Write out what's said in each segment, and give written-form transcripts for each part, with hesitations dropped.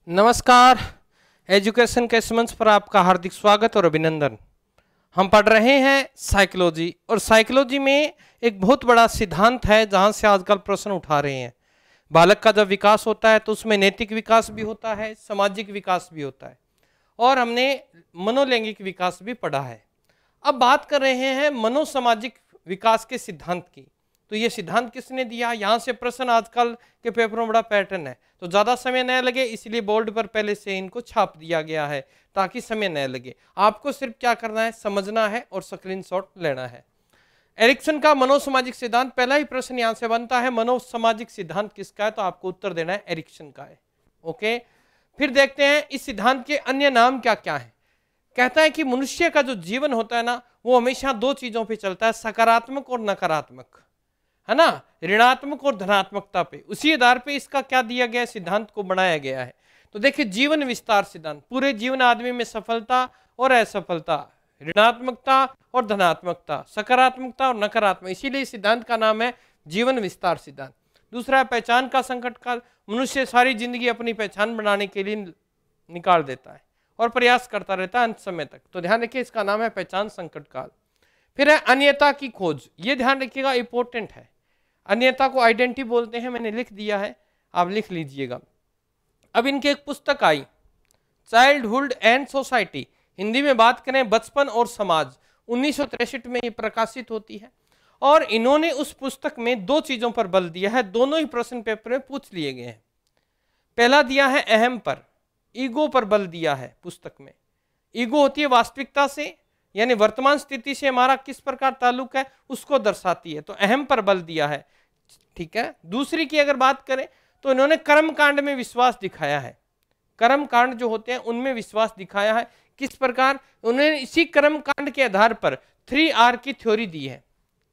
नमस्कार। एजुकेशन के इस मंच पर आपका हार्दिक स्वागत और अभिनंदन। हम पढ़ रहे हैं साइकोलॉजी, और साइकोलॉजी में एक बहुत बड़ा सिद्धांत है जहां से आजकल प्रश्न उठा रहे हैं। बालक का जब विकास होता है तो उसमें नैतिक विकास भी होता है, सामाजिक विकास भी होता है, और हमने मनोलैंगिक विकास भी पढ़ा है। अब बात कर रहे हैं मनोसामाजिक विकास के सिद्धांत की। तो ये सिद्धांत किसने दिया? यहाँ से प्रश्न आजकल के पेपरों में बड़ा पैटर्न है, तो ज़्यादा समय न लगे इसलिए बोर्ड पर पहले से इनको छाप दिया गया है ताकि समय न लगे। आपको सिर्फ क्या करना है, समझना है और स्क्रीनशॉट लेना है। एरिक्सन का मनोसामाजिक सिद्धांत, पहला ही प्रश्न यहाँ से बनता है मनोसामाजिक सिद्धांत किसका है, तो आपको उत्तर देना है एरिक्सन का है। ओके, फिर देखते हैं इस सिद्धांत के अन्य नाम क्या क्या है। कहता है कि मनुष्य का जो जीवन होता है ना, वो हमेशा दो चीजों पे चलता है, सकारात्मक और नकारात्मक, है ना, ऋणात्मक और धनात्मकता पे। उसी आधार पे इसका क्या दिया गया है, सिद्धांत को बनाया गया है। तो देखिए, जीवन विस्तार सिद्धांत, पूरे जीवन आदमी में सफलता और असफलता, ऋणात्मकता और धनात्मकता, सकारात्मकता और नकारात्मक, इसीलिए इस सिद्धांत का नाम है जीवन विस्तार सिद्धांत। दूसरा है पहचान का संकट काल, मनुष्य सारी जिंदगी अपनी पहचान बनाने के लिए निकाल देता है और प्रयास करता रहता है अंत समय तक। तो ध्यान रखिए, इसका नाम है पहचान संकट काल। फिर है अन्यता की खोज, ये ध्यान रखिएगा, इंपॉर्टेंट है। अन्यता को आइडेंटिटी बोलते हैं, मैंने लिख दिया है, आप लिख लीजिएगा। अब इनकी एक पुस्तक आई, चाइल्डहुड एंड सोसाइटी, हिंदी में बात करें बचपन और समाज, 1963 में ये प्रकाशित होती है। और इन्होंने उस पुस्तक में दो चीजों पर बल दिया है, दोनों ही प्रश्न पेपर में पूछ लिए गए हैं। पहला दिया है अहम पर, ईगो पर बल दिया है पुस्तक में। ईगो होती है वास्तविकता से, यानी वर्तमान स्थिति से हमारा किस प्रकार ताल्लुक है उसको दर्शाती है, तो अहम पर बल दिया है। ठीक है। दूसरी की अगर बात करें तो इन्होंने कर्म कांड में विश्वास दिखाया है। कर्म कांड जो होते हैं उनमें विश्वास दिखाया है। किस प्रकार? उन्होंने इसी कर्म कांड के आधार पर 3R की थ्योरी दी है।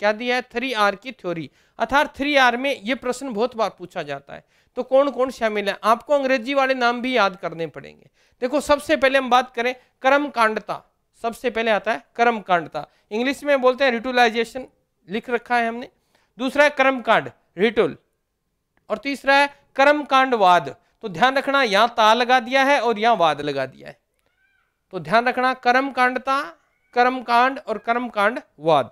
क्या दिया है? 3R की थ्योरी, अर्थात 3R में ये प्रश्न बहुत बार पूछा जाता है। तो कौन कौन शामिल है, आपको अंग्रेजी वाले नाम भी याद करने पड़ेंगे। देखो, सबसे पहले हम बात करें कर्म कांडता, सबसे पहले आता है कर्म कांडता, इंग्लिश में बोलते हैं रिटुलाइजेशन, लिख रखा है हमने। दूसरा है कर्म कांड, रिटुल, और तीसरा है कर्म कांडवाद। तो ध्यान रखना, यहां ता लगा दिया है और यहां वाद लगा दिया है, तो ध्यान रखना, कर्म कांडता, कर्म कांड और कर्म कांडवाद।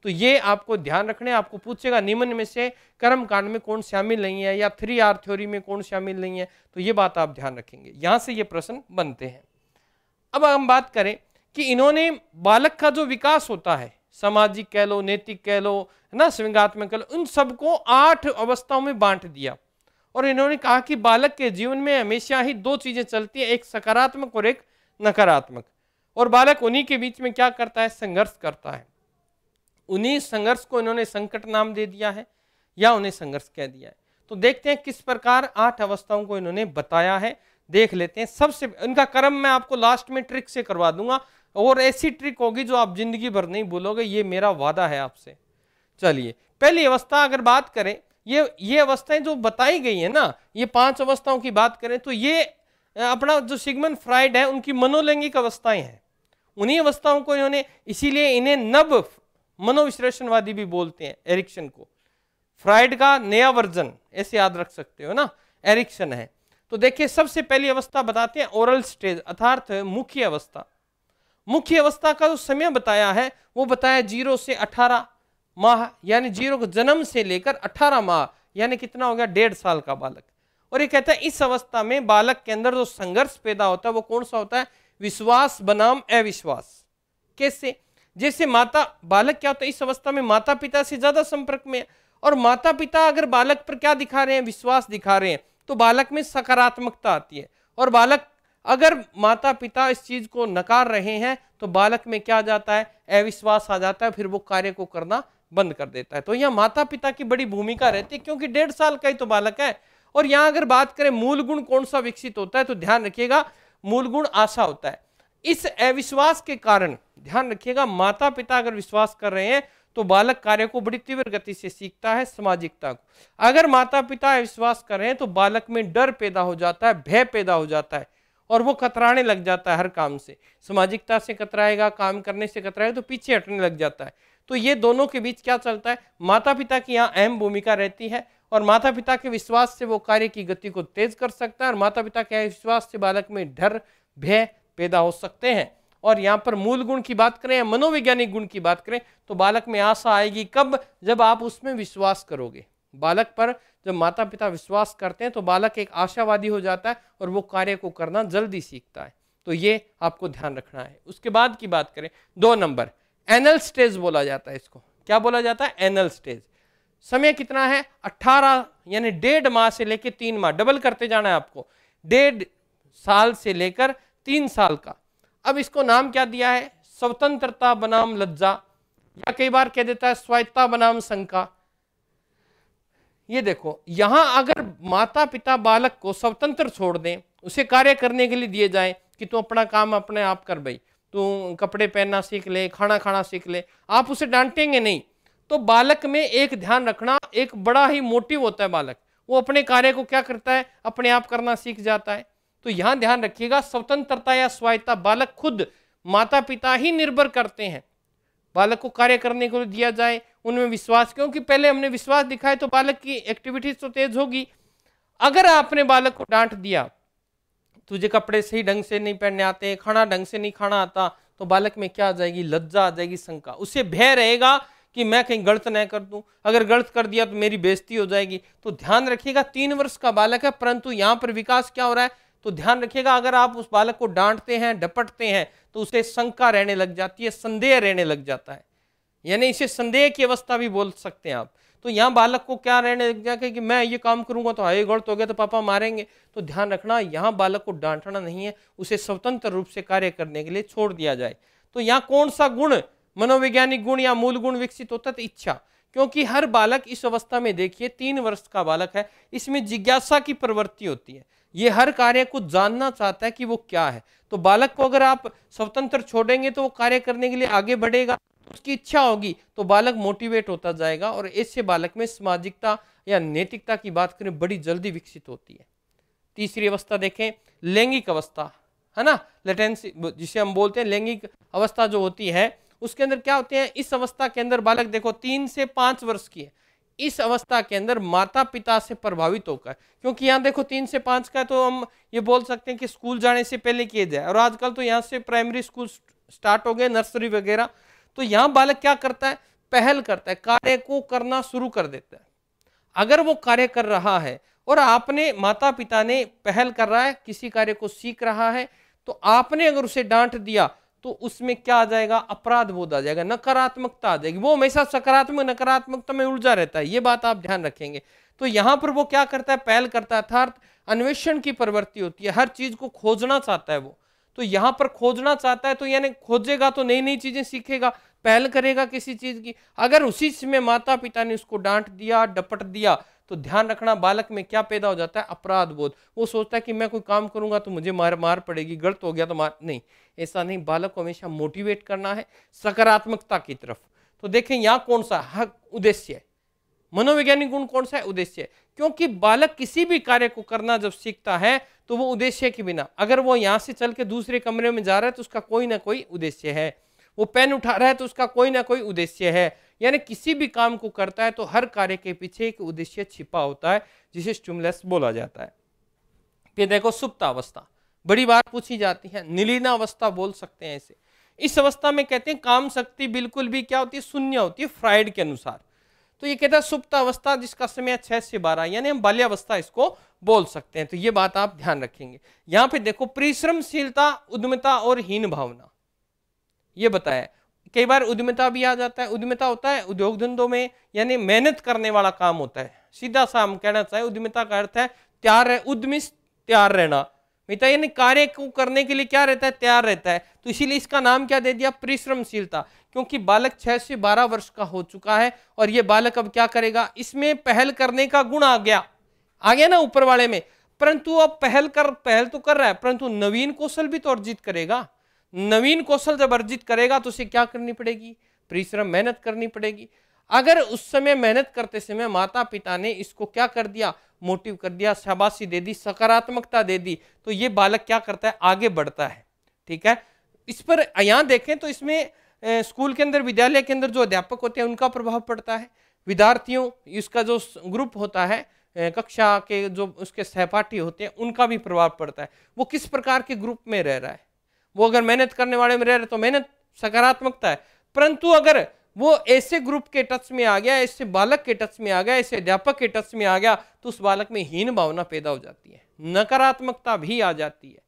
तो ये आपको ध्यान रखने, आपको पूछेगा निम्न में से कर्म कांड में कौन शामिल नहीं है या 3R थ्योरी में कौन शामिल नहीं है, तो ये बात आप ध्यान रखेंगे, यहां से ये प्रश्न बनते हैं। अब हम बात करें कि इन्होंने बालक का जो विकास होता है, सामाजिक कह लो, नैतिक कह लो, है ना, संवेगात्मक कह लो, उन सबको 8 अवस्थाओं में बांट दिया। और इन्होंने कहा कि बालक के जीवन में हमेशा ही दो चीजें चलती है, एक सकारात्मक और एक नकारात्मक, और बालक उन्हीं के बीच में क्या करता है, संघर्ष करता है। उन्हीं संघर्ष को इन्होंने संकट नाम दे दिया है या उन्हें संघर्ष कह दिया है। तो देखते हैं किस प्रकार 8 अवस्थाओं को इन्होंने बताया है, देख लेते हैं। सबसे इनका क्रम मैं आपको लास्ट में ट्रिक से करवा दूंगा, और ऐसी ट्रिक होगी जो आप जिंदगी भर नहीं भूलोगे, ये मेरा वादा है आपसे। चलिए, पहली अवस्था अगर बात करें, ये अवस्थाएं जो बताई गई है ना, ये 5 अवस्थाओं की बात करें तो ये अपना जो सिगमंड फ्राइड है उनकी मनोलैंगिक अवस्थाएं हैं। उन्हीं अवस्थाओं को इन्होंने, इसीलिए इन्हें नव मनोविश्लेषणवादी भी बोलते हैं, एरिक्सन को। फ्राइड का नया वर्जन ऐसे याद रख सकते हो ना, एरिक्सन है। तो देखिए, सबसे पहली अवस्था बताते हैं ओरल स्टेज, अर्थात मुख्य अवस्था। मुख्य अवस्था का जो समय बताया है वो बताया 0 से 18 माह, यानी 0 को जन्म से लेकर 18 माह, यानी कितना हो गया, 1.5 साल का बालक। और ये कहता है इस अवस्था में बालक के अंदर जो संघर्ष पैदा होता है वो कौन सा होता है, विश्वास बनाम अविश्वास। कैसे? जैसे बालक क्या होता है, इस अवस्था में माता पिता से ज्यादा संपर्क में है, और माता पिता अगर बालक पर क्या दिखा रहे हैं, विश्वास दिखा रहे हैं, तो बालक में सकारात्मकता आती है। और बालक, अगर माता पिता इस चीज को नकार रहे हैं तो बालक में क्या आ जाता है, अविश्वास आ जाता है, फिर वो कार्य को करना बंद कर देता है। तो यहाँ माता पिता की बड़ी भूमिका रहती है, क्योंकि 1.5 साल का ही तो बालक है। और यहाँ अगर बात करें मूल गुण कौन सा विकसित होता है, तो ध्यान रखिएगा, मूल गुण आशा होता है। इस अविश्वास के कारण ध्यान रखिएगा, माता पिता अगर विश्वास कर रहे हैं तो बालक कार्य को बड़ी तीव्र गति से सीखता है, सामाजिकता को। अगर माता पिता विश्वास कर रहे हैं तो बालक में डर पैदा हो जाता है, भय पैदा हो जाता है, और वो कतराने लग जाता है हर काम से, सामाजिकता से कतराएगा, काम करने से कतराएगा, तो पीछे हटने लग जाता है। तो ये दोनों के बीच क्या चलता है, माता पिता की यहाँ अहम भूमिका रहती है, और माता पिता के विश्वास से वो कार्य की गति को तेज कर सकता है, और माता पिता के विश्वास से बालक में डर भय पैदा हो सकते हैं। और यहाँ पर मूल गुण की बात करें या मनोवैज्ञानिक गुण की बात करें तो बालक में आशा आएगी कब, जब आप उसमें विश्वास करोगे। बालक पर जब माता पिता विश्वास करते हैं तो बालक एक आशावादी हो जाता है और वो कार्य को करना जल्दी सीखता है। तो ये आपको ध्यान रखना है। उसके बाद की बात करें 2 नंबर, एनल स्टेज बोला जाता है इसको। क्या बोला जाता है? Anal stage. समय कितना है? 18 यानी 1.5 माह से लेकर 3 माह, डबल करते जाना है आपको, 1.5 साल से लेकर 3 साल का। अब इसको नाम क्या दिया है? स्वतंत्रता बनाम लज्जा, या कई बार कह देता है स्वायत्ता बनाम शंका। ये देखो, यहां अगर माता पिता बालक को स्वतंत्र छोड़ दें, उसे कार्य करने के लिए दिए जाए कि तू अपना काम अपने आप कर भाई, तू कपड़े पहनना सीख ले, खाना खाना सीख ले, आप उसे डांटेंगे नहीं, तो बालक में एक ध्यान रखना, एक बड़ा ही मोटिव होता है बालक, वो अपने कार्य को क्या करता है? अपने आप करना सीख जाता है। तो यहां ध्यान रखिएगा, स्वतंत्रता या स्वायत्ता बालक खुद, माता पिता ही निर्भर करते हैं। बालक को कार्य करने को दिया जाए, उनमें विश्वास, क्योंकि पहले हमने विश्वास दिखाए तो बालक की एक्टिविटीज तो तेज होगी। अगर आपने बालक को डांट दिया, तुझे कपड़े सही ढंग से नहीं पहनने आते, खाना ढंग से नहीं खाना आता, तो बालक में क्या आ जाएगी? लज्जा आ जाएगी, शंका, उसे भय रहेगा कि मैं कहीं गलत न कर दूं, अगर गलत कर दिया तो मेरी बेइज्जती हो जाएगी। तो ध्यान रखिएगा 3 वर्ष का बालक है, परंतु यहां पर विकास क्या हो रहा है? तो ध्यान रखिएगा, अगर आप उस बालक को डांटते हैं, डपटते हैं, तो उसे शंका रहने लग जाती है, संदेह रहने लग जाता है, यानी इसे संदेह की अवस्था भी बोल सकते हैं आप। तो यहाँ बालक को क्या रहने लग जाएगा कि मैं ये काम करूंगा तो हाय गलत हो गया तो पापा मारेंगे। तो ध्यान रखना, यहाँ बालक को डांटना नहीं है, उसे स्वतंत्र रूप से कार्य करने के लिए छोड़ दिया जाए। तो यहाँ कौन सा गुण, मनोवैज्ञानिक गुण या मूल गुण विकसित होता है? तो इच्छा, क्योंकि हर बालक इस अवस्था में, देखिए 3 वर्ष का बालक है, इसमें जिज्ञासा की प्रवृत्ति होती है, ये हर कार्य को जानना चाहता है कि वो क्या है। तो बालक को अगर आप स्वतंत्र छोड़ेंगे तो वो कार्य करने के लिए आगे बढ़ेगा, उसकी इच्छा होगी, तो बालक मोटिवेट होता जाएगा, और इससे बालक में सामाजिकता या नैतिकता की बात करें बड़ी जल्दी विकसित होती है। तीसरी अवस्था देखें, लैंगिक अवस्था, है ना, लेटेंसी जिसे हम बोलते हैं, लैंगिक अवस्था जो होती है उसके अंदर क्या होते हैं? इस अवस्था के अंदर बालक देखो 3 से 5 वर्ष की है, इस अवस्था के अंदर माता पिता से प्रभावित होकर, क्योंकि यहाँ देखो 3 से 5 का है, तो हम ये बोल सकते हैं कि स्कूल जाने से पहले किए जाए, और आजकल तो यहाँ से प्राइमरी स्कूल स्टार्ट हो गए, नर्सरी वगैरह। तो यहाँ बालक क्या करता है? पहल करता है, कार्य को करना शुरू कर देता है। अगर वो कार्य कर रहा है और आपने, माता पिता ने पहल कर रहा है, किसी कार्य को सीख रहा है, तो आपने अगर उसे डांट दिया तो उसमें क्या आ जाएगा? अपराध बोध आ जाएगा, नकारात्मकता आ जाएगी, वो हमेशा सकारात्मक नकारात्मकता में उलझा रहता है, ये बात आप ध्यान रखेंगे। तो यहाँ पर वो क्या करता है? पहल करता है, अर्थात अन्वेषण की प्रवृत्ति होती है, हर चीज को खोजना चाहता है वो। तो यहाँ पर खोजना चाहता है, तो यानी खोजेगा तो नई नई चीजें सीखेगा, पहल करेगा किसी चीज की। अगर उसी समय माता पिता ने उसको डांट दिया, डपट दिया, तो ध्यान रखना बालक में क्या पैदा हो जाता है? अपराध बोध। वो सोचता है कि मैं कोई काम करूंगा तो मुझे मार पड़ेगी, गलत हो गया तो मार, नहीं, ऐसा नहीं। बालक को हमेशा मोटिवेट करना है सकारात्मकता की तरफ। तो देखें यहाँ कौन सा हक उद्देश्य है, मनोवैज्ञानिक गुण कौन सा है? उद्देश्य। क्योंकि बालक किसी भी कार्य को करना जब सीखता है तो वो उद्देश्य के बिना, अगर वो यहाँ से चल के दूसरे कमरे में जा रहा है तो उसका कोई ना कोई उद्देश्य है, वो पेन उठा रहा है तो उसका कोई ना कोई उद्देश्य है, यानी किसी भी काम को करता है तो हर कार्य के पीछे एक उद्देश्य छिपा होता है, जिसे स्टिमुलस बोला जाता है। फिर देखो सुप्तावस्था, बड़ी बात पूछी जाती है, नीलीनावस्था बोल सकते हैं इसे। इस अवस्था में कहते हैं काम शक्ति बिल्कुल भी क्या होती है? शून्य होती है, फ्राइड के अनुसार। तो ये कहता है सुप्त अवस्था, जिसका समय 6 से 12, यानी हम बाल्यावस्था इसको बोल सकते हैं। तो ये बात आप ध्यान रखेंगे। यहाँ पे देखो परिश्रमशीलता, उद्यमिता और हीन भावना, ये बताया। कई बार उद्यमिता भी आ जाता है। उद्यमिता होता है उद्योग धंधों में, यानी मेहनत करने वाला काम होता है, सीधा सा हम कहना चाहे। उद्यमिता का अर्थ है तैयार है, उद्यमित तैयार रहना, मिता यानी कार्य को करने के लिए क्या रहता है? तैयार रहता है। तो इसीलिए इसका नाम क्या दे दिया? परिश्रमशीलता, क्योंकि बालक 6 से 12 वर्ष का हो चुका है और ये बालक अब क्या करेगा? इसमें पहल करने का गुण आ गया ना ऊपर वाले में, परंतु अब पहल तो कर रहा है, परंतु नवीन कौशल भी तो अर्जित करेगा। नवीन कौशल जब अर्जित करेगा तो उसे क्या करनी पड़ेगी? परिश्रम, मेहनत करनी पड़ेगी। अगर उस समय मेहनत करते समय माता पिता ने इसको क्या कर दिया? मोटिव कर दिया, शाबाशी दे दी, सकारात्मकता दे दी, तो ये बालक क्या करता है? आगे बढ़ता है। ठीक है, इस पर यहाँ देखें तो इसमें स्कूल के अंदर, विद्यालय के अंदर जो अध्यापक होते हैं उनका प्रभाव पड़ता है। विद्यार्थियों, इसका जो ग्रुप होता है, कक्षा के जो उसके सहपाठी होते हैं, उनका भी प्रभाव पड़ता है। वो किस प्रकार के ग्रुप में रह रहा है। वो अगर मेहनत करने वाले में रह रहा है तो मेहनत सकारात्मकता है, परंतु अगर वो ऐसे ग्रुप के टच में आ गया, ऐसे बालक के टच में आ गया, ऐसे अध्यापक के टच में आ गया, तो उस बालक में हीन भावना पैदा हो जाती है, नकारात्मकता भी आ जाती है,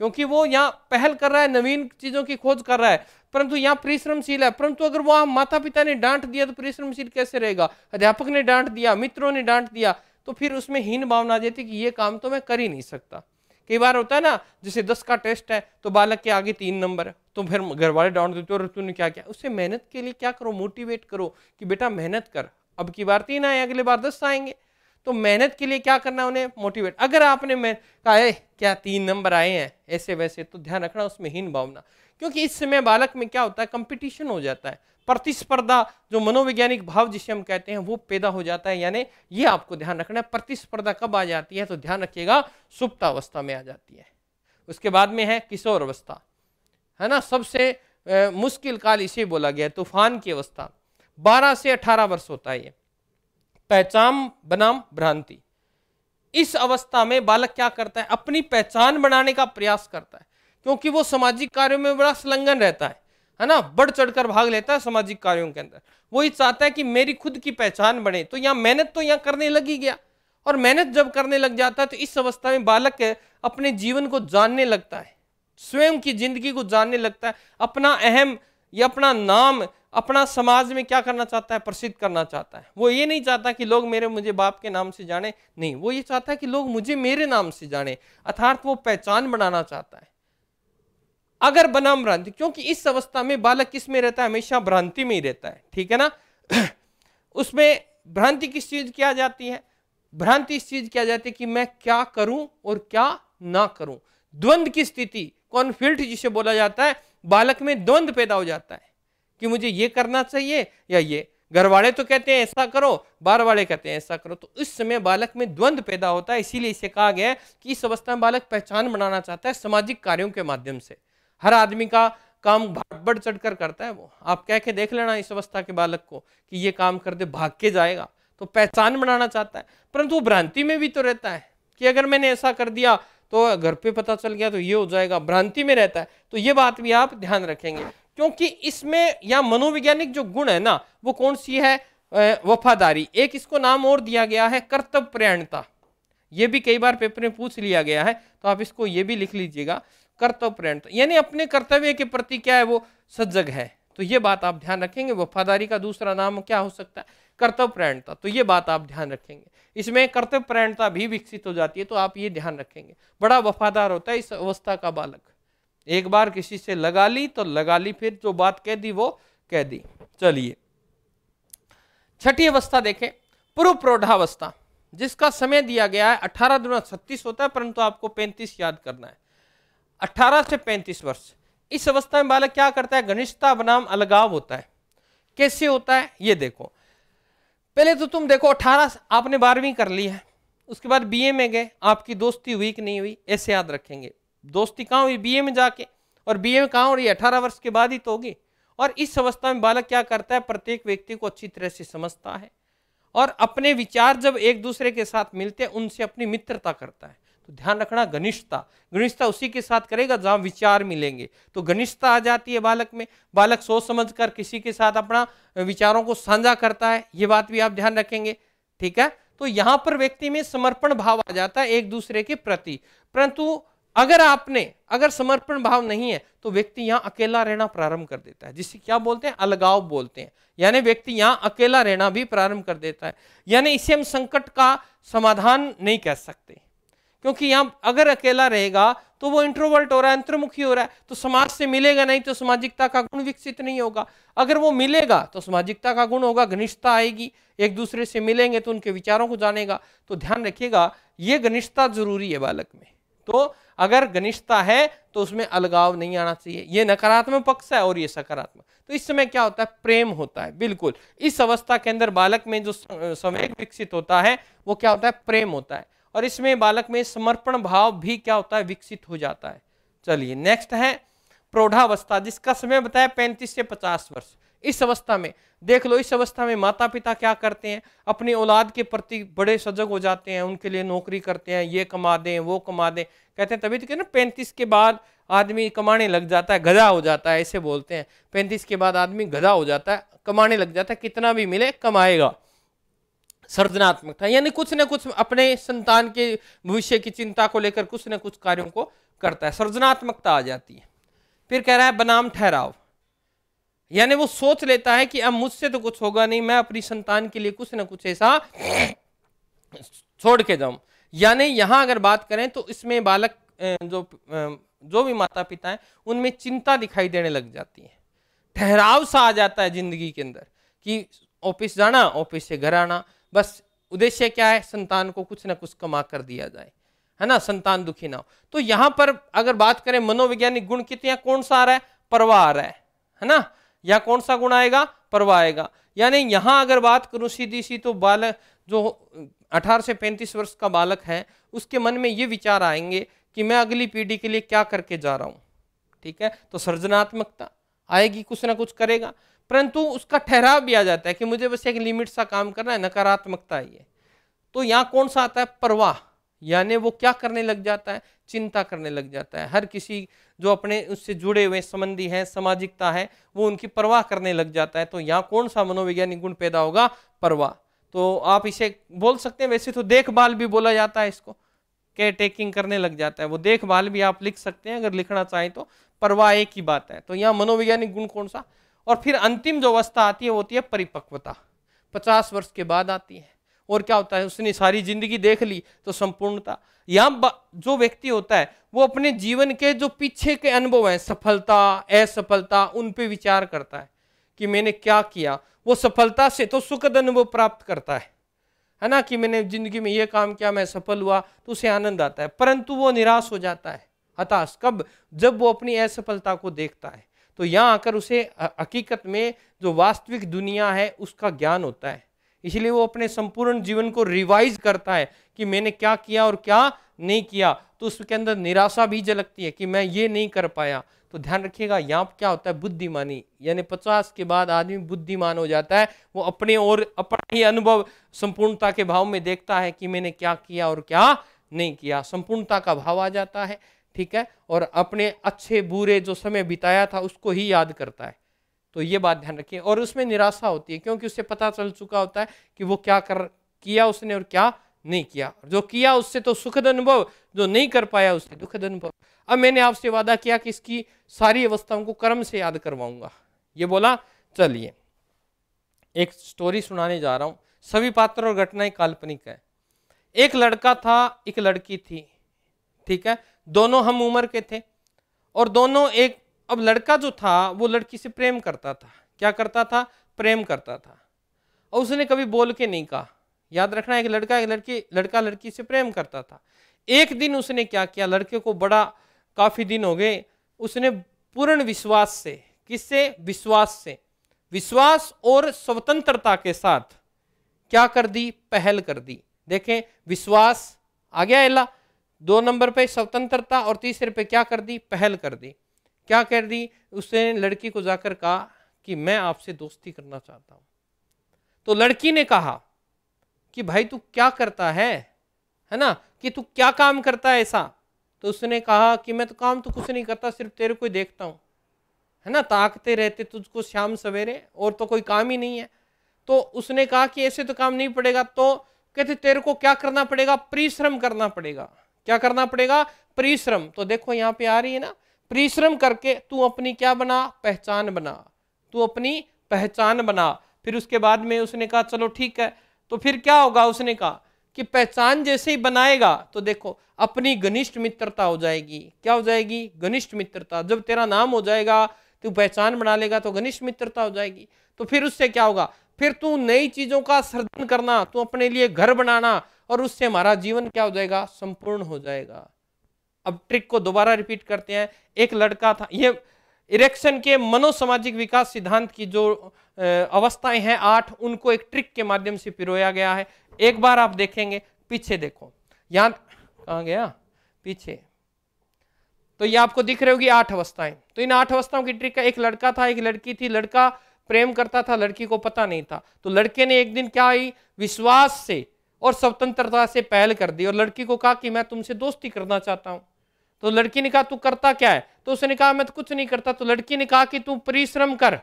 क्योंकि वो यहाँ पहल कर रहा है, नवीन चीजों की खोज कर रहा है, परंतु यहाँ परिश्रमशील है। परंतु अगर वह माता पिता ने डांट दिया तो परिश्रमशील कैसे रहेगा, अध्यापक ने डांट दिया, मित्रों ने डांट दिया, तो फिर उसमें हीन भावना आ जाती कि ये काम तो मैं कर ही नहीं सकता। कई बार होता है ना, जैसे 10 का टेस्ट है तो बालक के आगे 3 नंबर है, तो फिर घर वाले डांट देते और तूने क्या किया। उससे मेहनत के लिए क्या करो, मोटिवेट करो कि बेटा मेहनत कर, अब की बार 3 आए, अगली बार 10 आएंगे, तो मेहनत के लिए क्या करना, उन्हें मोटिवेट। अगर आपने कहा क्या 3 नंबर आए हैं ऐसे वैसे, तो ध्यान रखना उसमें हीन भावना, क्योंकि इस समय बालक में क्या होता है, कंपटीशन हो जाता है, प्रतिस्पर्धा, जो मनोवैज्ञानिक भाव जिसे हम कहते हैं वो पैदा हो जाता है। यानी ये आपको ध्यान रखना है, प्रतिस्पर्धा कब आ जाती है, तो ध्यान रखिएगा सुप्तावस्था में आ जाती है। उसके बाद में है किशोर अवस्था, है ना, सबसे मुश्किल काल इसे बोला गया है, तूफान की अवस्था। 12 से 18 वर्ष होता है ये, पहचान बनाम भ्रांति। इस अवस्था में बालक क्या करता है, अपनी पहचान बनाने का प्रयास करता है, क्योंकि वो सामाजिक कार्यों में बड़ा संलग्न रहता है ना, बढ़ चढ़कर भाग लेता है सामाजिक कार्यों के अंदर। वो ही चाहता है कि मेरी खुद की पहचान बने, तो यहाँ मेहनत तो यहाँ करने लग ही गया, और मेहनत जब करने लग जाता है तो इस अवस्था में बालक अपने जीवन को जानने लगता है, स्वयं की जिंदगी को जानने लगता है, अपना अहम या अपना नाम, अपना समाज में क्या करना चाहता है, प्रसिद्ध करना चाहता है। वो ये नहीं चाहता कि लोग मुझे बाप के नाम से जाने, नहीं, वो ये चाहता है कि लोग मुझे मेरे नाम से जाने, अर्थात वो पहचान बनाना चाहता है। अगर बनाम भ्रांति, क्योंकि इस अवस्था में बालक किस में रहता है, हमेशा भ्रांति में ही रहता है, ठीक है ना। उसमें भ्रांति किस चीज की आ जाती है, भ्रांति इस चीज की आ जाती है कि मैं क्या करूं और क्या ना करूं, द्वंद्व की स्थिति, कॉन्फ्लिक्ट जिसे बोला जाता है, बालक में द्वंद्व पैदा हो जाता है कि मुझे ये करना चाहिए या ये, घर वाले तो कहते हैं ऐसा करो, बाहर वाले कहते हैं ऐसा करो, तो इस समय बालक में द्वंद्व पैदा होता है। इसीलिए इसे कहा गया है कि इस अवस्था में बालक पहचान बनाना चाहता है सामाजिक कार्यों के माध्यम से। हर आदमी का काम बढ़ चढ़कर करता है, वो आप कह के देख लेना इस अवस्था के बालक को कि ये काम कर दे, भाग के जाएगा, तो पहचान बनाना चाहता है। परंतु वो भ्रांति में भी तो रहता है कि अगर मैंने ऐसा कर दिया तो घर पे पता चल गया तो ये हो जाएगा, भ्रांति में रहता है। तो ये बात भी आप ध्यान रखेंगे, क्योंकि इसमें या मनोवैज्ञानिक जो गुण है ना, वो कौन सी है, वफादारी। एक इसको नाम और दिया गया है कर्तव्यपरायणता, ये भी कई बार पेपर में पूछ लिया गया है, तो आप इसको ये भी लिख लीजिएगा, कर्तव्यपरायणता, यानी अपने कर्तव्य के प्रति क्या है, वो सजग है। तो ये बात आप ध्यान रखेंगे। वफादारी का दूसरा नाम क्या हो सकता है, कर्तव्यपरायणता, तो ये बात आप ध्यान रखेंगे। इसमें कर्तव्यपरायणता भी विकसित हो जाती है, तो आप ये ध्यान रखेंगे। बड़ा वफादार होता है इस अवस्था का बालक, एक बार किसी से लगा ली तो लगा ली, फिर जो बात कह दी वो कह दी। चलिए छठी अवस्था देखें, पूर्व प्रौढ़ावस्था, जिसका समय दिया गया है 18 दूना 36 होता है, परंतु आपको 35 याद करना है। 18 से 35 वर्ष, इस अवस्था में बालक क्या करता है, घनिष्ठता बनाम अलगाव होता है। कैसे होता है ये देखो, पहले तो तुम देखो 18 आपने 12वीं कर ली है, उसके बाद बीए में गए, आपकी दोस्ती हुई कि नहीं हुई, ऐसे याद रखेंगे। दोस्ती कहाँ हुई, बीए में जाके, और बीए में कहाँ हो रही है, 18 वर्ष के बाद ही तो होगी। और इस अवस्था में बालक क्या करता है, प्रत्येक व्यक्ति को अच्छी तरह से समझता है, और अपने विचार जब एक दूसरे के साथ मिलते हैं उनसे अपनी मित्रता करता है। तो ध्यान रखना, घनिष्ठता, घनिष्ठता उसी के साथ करेगा जहां विचार मिलेंगे, तो घनिष्ठता आ जाती है बालक में। बालक सोच समझकर किसी के साथ अपना विचारों को साझा करता है, ये बात भी आप ध्यान रखेंगे, ठीक है। तो यहां पर व्यक्ति में समर्पण भाव आ जाता है एक दूसरे के प्रति। परंतु अगर समर्पण भाव नहीं है तो व्यक्ति यहाँ अकेला रहना प्रारंभ कर देता है, जिसे क्या बोलते हैं, अलगाव बोलते हैं। यानी व्यक्ति यहाँ अकेला रहना भी प्रारंभ कर देता है। यानी इसे हम संकट का समाधान नहीं कह सकते, क्योंकि यहाँ अगर अकेला रहेगा तो वो इंट्रोवर्ट हो रहा है, अंतर्मुखी हो रहा है, तो समाज से मिलेगा नहीं, तो सामाजिकता का गुण विकसित नहीं होगा। अगर वो मिलेगा तो सामाजिकता का गुण होगा, घनिष्ठता आएगी, एक दूसरे से मिलेंगे तो उनके विचारों को जानेगा। तो ध्यान रखिएगा, ये घनिष्ठता जरूरी है बालक में। तो अगर घनिष्ठता है तो उसमें अलगाव नहीं आना चाहिए, ये नकारात्मक पक्ष है और ये सकारात्मक। तो इस समय क्या होता है, प्रेम होता है। बिल्कुल इस अवस्था के अंदर बालक में जो संवेग विकसित होता है वो क्या होता है, प्रेम होता है, और इसमें बालक में समर्पण भाव भी क्या होता है, विकसित हो जाता है। चलिए नेक्स्ट है प्रौढ़ावस्था, जिसका समय बताया 35 से 50 वर्ष। इस अवस्था में देख लो, इस अवस्था में माता पिता क्या करते हैं, अपनी औलाद के प्रति बड़े सजग हो जाते हैं, उनके लिए नौकरी करते हैं, ये कमा दें वो कमा दें। कहते हैं तभी तो कहते हैं 35 के बाद आदमी कमाने लग जाता है, गधा हो जाता है, ऐसे बोलते हैं। 35 के बाद आदमी गधा हो जाता है, कमाने लग जाता है, कितना भी मिले कमाएगा। सृजनात्मकता यानी कुछ न कुछ अपने संतान के भविष्य की चिंता को लेकर कुछ न कुछ कार्यों को करता है, सृजनात्मकता आ जाती है। फिर कह रहा है बनाम ठहराव, यानी वो सोच लेता है कि अब मुझसे तो कुछ होगा नहीं, मैं अपनी संतान के लिए कुछ ना कुछ ऐसा छोड़ के जाऊं। यानी यहां अगर बात करें तो इसमें बालक जो भी माता पिता हैं उनमें चिंता दिखाई देने लग जाती है, ठहराव सा आ जाता है जिंदगी के अंदर कि ऑफिस जाना, ऑफिस से घर आना, बस उद्देश्य क्या है, संतान को कुछ ना कुछ कमा कर दिया जाए, है ना, संतान दुखी ना हो। तो यहां पर अगर बात करें मनोवैज्ञानिक गुण कितने, कौन सा आ रहा है, परवाह आ रहा है ना, या कौन सा गुण आएगा, परवाह आएगा। यानी यहां अगर बात करूं सीधी सी तो बालक जो 18 से 35 वर्ष का बालक है उसके मन में ये विचार आएंगे कि मैं अगली पीढ़ी के लिए क्या करके जा रहा हूं, ठीक है। तो सृजनात्मकता आएगी, कुछ ना कुछ करेगा, परंतु उसका ठहराव भी आ जाता है कि मुझे बस एक लिमिट सा काम करना है, नकारात्मकता आई है। तो यहाँ कौन सा आता है, परवाह, यानी वो क्या करने लग जाता है, चिंता करने लग जाता है। हर किसी जो अपने उससे जुड़े हुए संबंधी हैं, सामाजिकता है, वो उनकी परवाह करने लग जाता है। तो यहाँ कौन सा मनोवैज्ञानिक गुण पैदा होगा, परवाह। तो आप इसे बोल सकते हैं, वैसे तो देखभाल भी बोला जाता है इसको, केयर टेकिंग करने लग जाता है, वो देखभाल भी आप लिख सकते हैं अगर लिखना चाहें तो, परवाह एक ही बात है। तो यहाँ मनोवैज्ञानिक गुण कौन सा। और फिर अंतिम जो अवस्था आती है वो होती है परिपक्वता, 50 वर्ष के बाद आती है। और क्या होता है, उसने सारी जिंदगी देख ली तो संपूर्णता। यहाँ जो व्यक्ति होता है वो अपने जीवन के जो पीछे के अनुभव हैं, सफलता असफलता, उन पे विचार करता है कि मैंने क्या किया। वो सफलता से तो सुखद अनुभव प्राप्त करता है ना, कि मैंने जिंदगी में ये काम किया, मैं सफल हुआ, तो उसे आनंद आता है। परंतु वो निराश हो जाता है, हताश कब, जब वो अपनी असफलता को देखता है। तो यहाँ आकर उसे हकीकत में जो वास्तविक दुनिया है उसका ज्ञान होता है, इसलिए वो अपने संपूर्ण जीवन को रिवाइज करता है कि मैंने क्या किया और क्या नहीं किया। तो उसके अंदर निराशा भी झलकती है कि मैं ये नहीं कर पाया। तो ध्यान रखिएगा, यहाँ क्या होता है, बुद्धिमानी, यानी 50 के बाद आदमी बुद्धिमान हो जाता है। वो अपने और अपना ही अनुभव संपूर्णता के भाव में देखता है कि मैंने क्या किया और क्या नहीं किया, संपूर्णता का भाव आ जाता है, ठीक है। और अपने अच्छे बुरे जो समय बिताया था उसको ही याद करता है। तो ये बात ध्यान रखिए। और उसमें निराशा होती है क्योंकि उसे पता चल चुका होता है कि वो क्या किया उसने और क्या नहीं किया। जो किया उससे तो सुखद अनुभव, जो नहीं कर पाया उससे दुखद अनुभव। अब मैंने आपसे वादा किया कि इसकी सारी अवस्थाओं को क्रम से याद करवाऊंगा, ये बोला। चलिए एक स्टोरी सुनाने जा रहा हूं, सभी पात्र और घटनाएं काल्पनिक है। एक लड़का था, एक लड़की थी, ठीक है, दोनों हम उम्र के थे और दोनों एक, अब लड़का जो था वो लड़की से प्रेम करता था। क्या करता था, प्रेम करता था। और उसने कभी बोल के नहीं कहा, याद रखना, एक लड़का एक लड़की, लड़का लड़की से प्रेम करता था। एक दिन उसने क्या किया, लड़के को बड़ा काफी दिन हो गए, उसने पूर्ण विश्वास से, किससे, विश्वास से, विश्वास और स्वतंत्रता के साथ क्या कर दी, पहल कर दी। देखें, विश्वास आ गया एला, 2 नंबर पे स्वतंत्रता, और तीसरे पे क्या कर दी, पहल कर दी। क्या कर दी, उसने लड़की को जाकर कहा कि मैं आपसे दोस्ती करना चाहता हूं। तो लड़की ने कहा कि भाई तू क्या करता है ना, कि तू क्या काम करता है ऐसा। तो उसने कहा कि मैं तो काम तो कुछ नहीं करता, सिर्फ तेरे को ही देखता हूं, है ना, ताकते रहते तुझको शाम सवेरे, और तो कोई काम ही नहीं है। तो उसने कहा कि ऐसे तो काम नहीं पड़ेगा। तो कहते तेरे को क्या करना पड़ेगा, परिश्रम करना पड़ेगा। क्या करना पड़ेगा, परिश्रम। तो देखो यहाँ पे आ रही है ना, परिश्रम करके तू अपनी क्या बना, पहचान बना, तू अपनी पहचान बना। फिर उसके बाद में उसने कहा चलो ठीक है। तो फिर क्या होगा, उसने कहा कि पहचान जैसे ही बनाएगा तो देखो अपनी घनिष्ठ मित्रता हो जाएगी। क्या हो जाएगी, घनिष्ठ मित्रता। जब तेरा नाम हो जाएगा, तू पहचान बना लेगा तो घनिष्ठ मित्रता हो जाएगी। तो फिर उससे क्या होगा, फिर तू नई चीजों का सृजन करना, तू अपने लिए घर बनाना, और उससे हमारा जीवन क्या हो जाएगा, संपूर्ण हो जाएगा। अब ट्रिक को दोबारा रिपीट करते हैं। एक लड़का था, ये इरेक्शन के मनोसामाजिक विकास सिद्धांत की जो अवस्थाएं हैं 8, उनको एक ट्रिक के माध्यम से पिरोया गया है। एक बार आप देखेंगे, पीछे देखो, यहां कहां गया, पीछे। तो ये आपको दिख रही होगी 8 अवस्थाएं। तो इन 8 अवस्थाओं की ट्रिक है। एक लड़का था, एक लड़की थी, लड़का प्रेम करता था, लड़की को पता नहीं था। तो लड़के ने एक दिन क्या हुई, विश्वास से और स्वतंत्रता से पहल कर दी और लड़की को कहा कि मैं तुमसे दोस्ती करना चाहता हूं। तो लड़की ने कहा तू करता क्या है, तो उसने कहा मैं तो कुछ नहीं करता। तो लड़की ने कहा कि तू परिश्रम कर,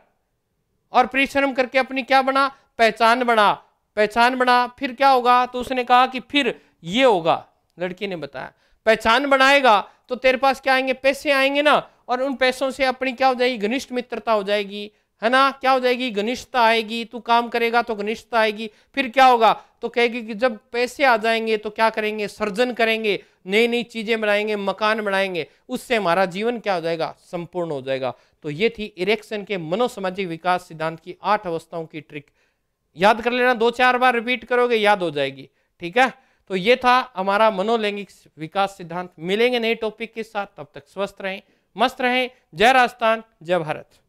और परिश्रम करके अपनी क्या बना, पहचान बना, पहचान बना। फिर क्या होगा, तो उसने कहा कि फिर ये होगा, लड़की ने बताया पहचान बनाएगा तो तेरे पास क्या आएंगे, पैसे आएंगे ना, और उन पैसों से अपनी क्या हो जाएगी, घनिष्ठ मित्रता हो जाएगी, है ना, क्या हो जाएगी, घनिष्ठता आएगी। तू काम करेगा तो घनिष्ठता आएगी। फिर क्या होगा, तो कहेगी कि जब पैसे आ जाएंगे तो क्या करेंगे, सर्जन करेंगे, नई नई चीजें बनाएंगे, मकान बनाएंगे, उससे हमारा जीवन क्या हो जाएगा, संपूर्ण हो जाएगा। तो ये थी इरेक्सन के मनोसामाजिक विकास सिद्धांत की 8 अवस्थाओं की ट्रिक। याद कर लेना, 2-4 बार रिपीट करोगे याद हो जाएगी, ठीक है। तो ये था हमारा मनोलैंगिक विकास सिद्धांत। मिलेंगे नए टॉपिक के साथ, तब तक स्वस्थ रहें, मस्त रहें। जय राजस्थान, जय भारत।